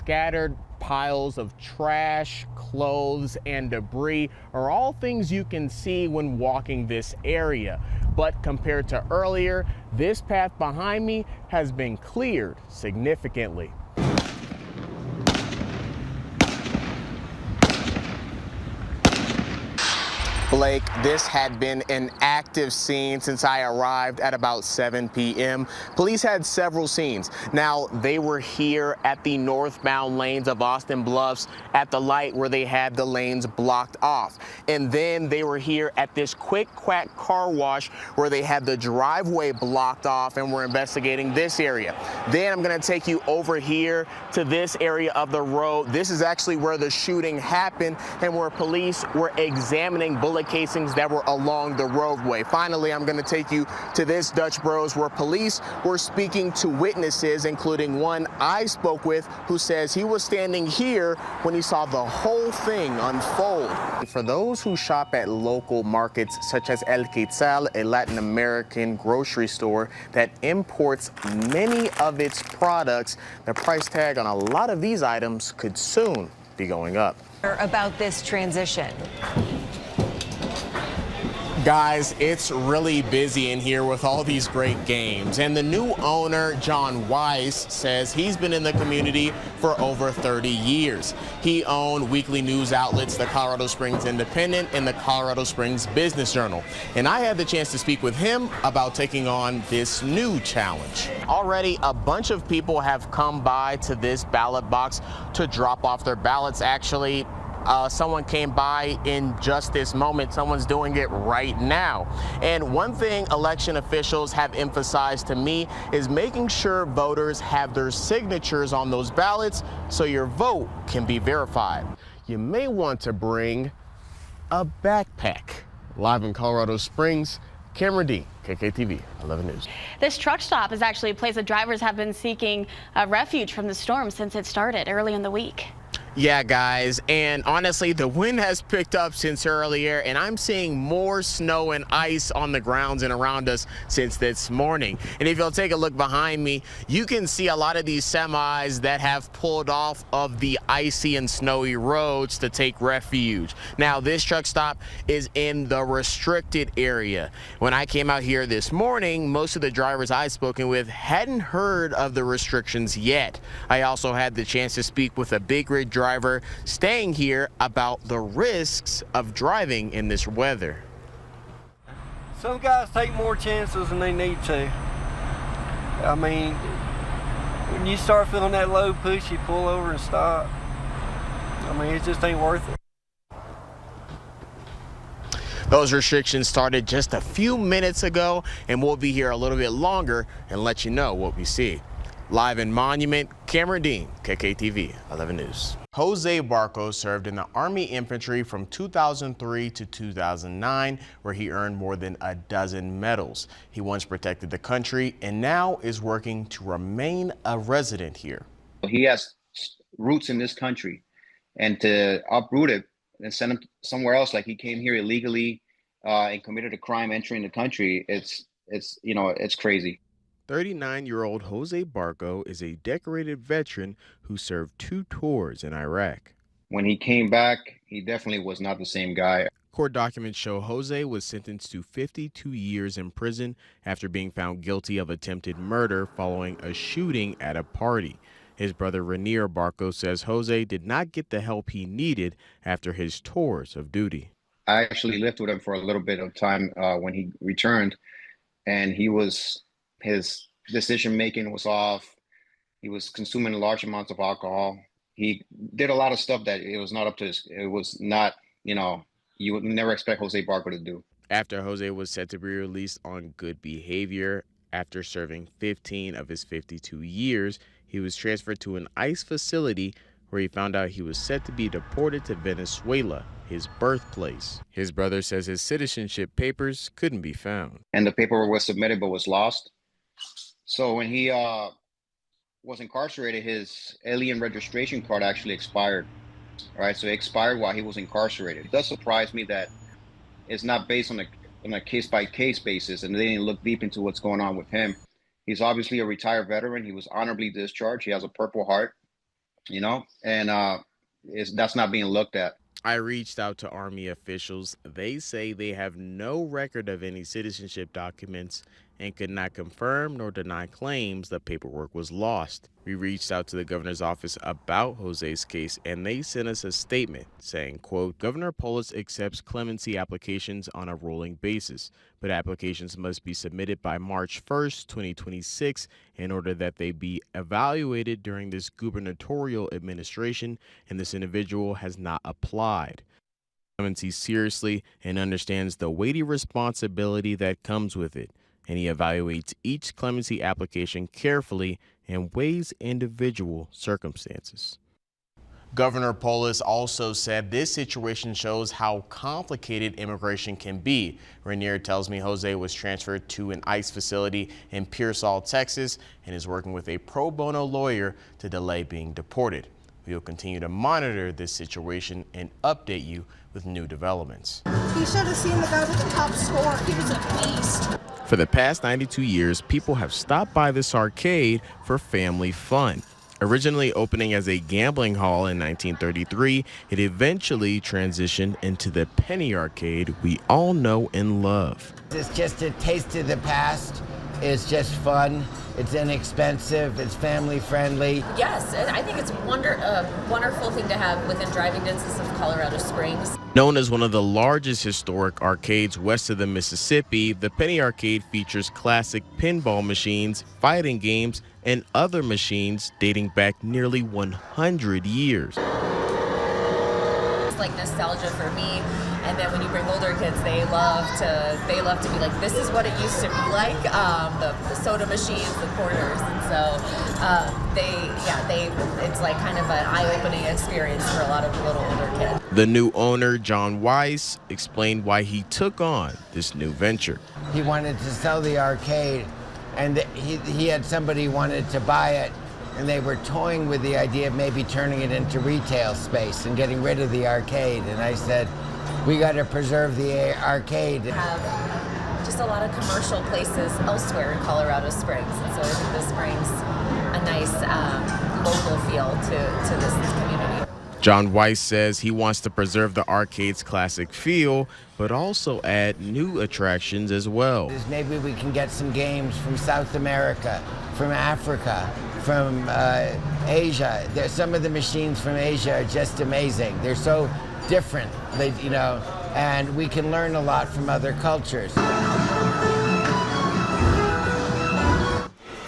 scattered piles of trash, clothes, and debris are all things you can see when walking this area. But compared to earlier, this path behind me has been cleared significantly. Blake, this had been an active scene since I arrived at about 7 p.m. Police had several scenes. Now, they were here at the northbound lanes of Austin Bluffs at the light where they had the lanes blocked off. And then they were here at this Quick Quack car wash where they had the driveway blocked off and were investigating this area. Then I'm going to take you over here to this area of the road. This is actually where the shooting happened and where police were examining bullet casings that were along the roadway. Finally, I'm going to take you to this Dutch Bros where police were speaking to witnesses, including one I spoke with who says he was standing here when he saw the whole thing unfold. For those who shop at local markets such as El Quetzal, a Latin American grocery store that imports many of its products, the price tag on a lot of these items could soon be going up. About this transition. Guys, it's really busy in here with all these great games. And the new owner, John Weiss, says he's been in the community for over 30 years. He owned weekly news outlets, the Colorado Springs Independent and the Colorado Springs Business Journal. And I had the chance to speak with him about taking on this new challenge. Already, a bunch of people have come by to this ballot box to drop off their ballots. Actually, someone came by in just this moment. Someone's doing it right now. And one thing election officials have emphasized to me is making sure voters have their signatures on those ballots so your vote can be verified. You may want to bring a backpack. Live in Colorado Springs, Cameron Dean, KKTV 11 News. This truck stop is actually a place that drivers have been seeking refuge from the storm since it started early in the week. Yeah, guys, and honestly, the wind has picked up since earlier, and I'm seeing more snow and ice on the grounds and around us since this morning. And if you'll take a look behind me, you can see a lot of these semis that have pulled off of the icy and snowy roads to take refuge. Now, this truck stop is in the restricted area. When I came out here this morning, most of the drivers I've spoken with hadn't heard of the restrictions yet. I also had the chance to speak with a big rig driver staying here about the risks of driving in this weather. Some guys take more chances than they need to. I mean, when you start feeling that low push, you pull over and stop. I mean, it just ain't worth it. Those restrictions started just a few minutes ago, and we'll be here a little bit longer and let you know what we see. Live in Monument, Cameron Dean, KKTV 11 News. Jose Barco served in the Army Infantry from 2003 to 2009, where he earned more than a dozen medals. He once protected the country and now is working to remain a resident here. He has roots in this country, and to uproot it and send him somewhere else, like he came here illegally and committed a crime entering the country, it's crazy. 39-year-old Jose Barco is a decorated veteran who served 2 tours in Iraq. When he came back, he definitely was not the same guy. Court documents show Jose was sentenced to 52 years in prison after being found guilty of attempted murder following a shooting at a party. His brother Ranier Barco says Jose did not get the help he needed after his tours of duty. I actually lived with him for a little bit of time when he returned, and his decision-making was off. He was consuming large amounts of alcohol. He did a lot of stuff that it was not up to it was not, you would never expect Jose Barco to do. After Jose was set to be released on good behavior, after serving 15 of his 52 years, he was transferred to an ICE facility where he found out he was set to be deported to Venezuela, his birthplace. His brother says his citizenship papers couldn't be found. And the paperwork was submitted but was lost. So when he was incarcerated, his alien registration card actually expired. All right, so it expired while he was incarcerated. It does surprise me that it's not based on a case-by-case basis, and they didn't look deep into what's going on with him. He's obviously a retired veteran. He was honorably discharged. He has a Purple Heart. you know, and that's not being looked at. I reached out to Army officials. They say they have no record of any citizenship documents and could not confirm nor deny claims the paperwork was lost. We reached out to the governor's office about Jose's case, and they sent us a statement saying, quote, Governor Polis accepts clemency applications on a rolling basis, but applications must be submitted by March 1st, 2026 in order that they be evaluated during this gubernatorial administration, and this individual has not applied clemency seriously and understands the weighty responsibility that comes with it, and he evaluates each clemency application carefully and weighs individual circumstances. Governor Polis also said this situation shows how complicated immigration can be. Rainier tells me Jose was transferred to an ICE facility in Pearsall, Texas, and is working with a pro bono lawyer to delay being deported. We will continue to monitor this situation and update you with new developments. He should have seen the guy with the top score. He was a beast. For the past 92 years, people have stopped by this arcade for family fun. Originally opening as a gambling hall in 1933, it eventually transitioned into the penny arcade we all know and love. It's just a taste of the past. It's just fun. It's inexpensive. It's family friendly. Yes, I think it's a wonderful thing to have within driving distance of Colorado Springs. Known as one of the largest historic arcades west of the Mississippi, the Penny Arcade features classic pinball machines, fighting games, and other machines dating back nearly 100 years. It's like nostalgia for me. And then when you bring older kids, they love to be like, this is what it used to be like, the soda machines, the quarters, and so it's like kind of an eye-opening experience for a lot of little older kids. The new owner, John Weiss, explained why he took on this new venture. He wanted to sell the arcade, and he had somebody who wanted to buy it, and they were toying with the idea of maybe turning it into retail space and getting rid of the arcade. And I said, we got to preserve the arcade. We have just a lot of commercial places elsewhere in Colorado Springs, and so I think this brings a nice local feel to this community. John Weiss says he wants to preserve the arcade's classic feel, but also add new attractions as well. Maybe we can get some games from South America, from Africa, from Asia. Some of the machines from Asia are just amazing. They're so different, and we can learn a lot from other cultures.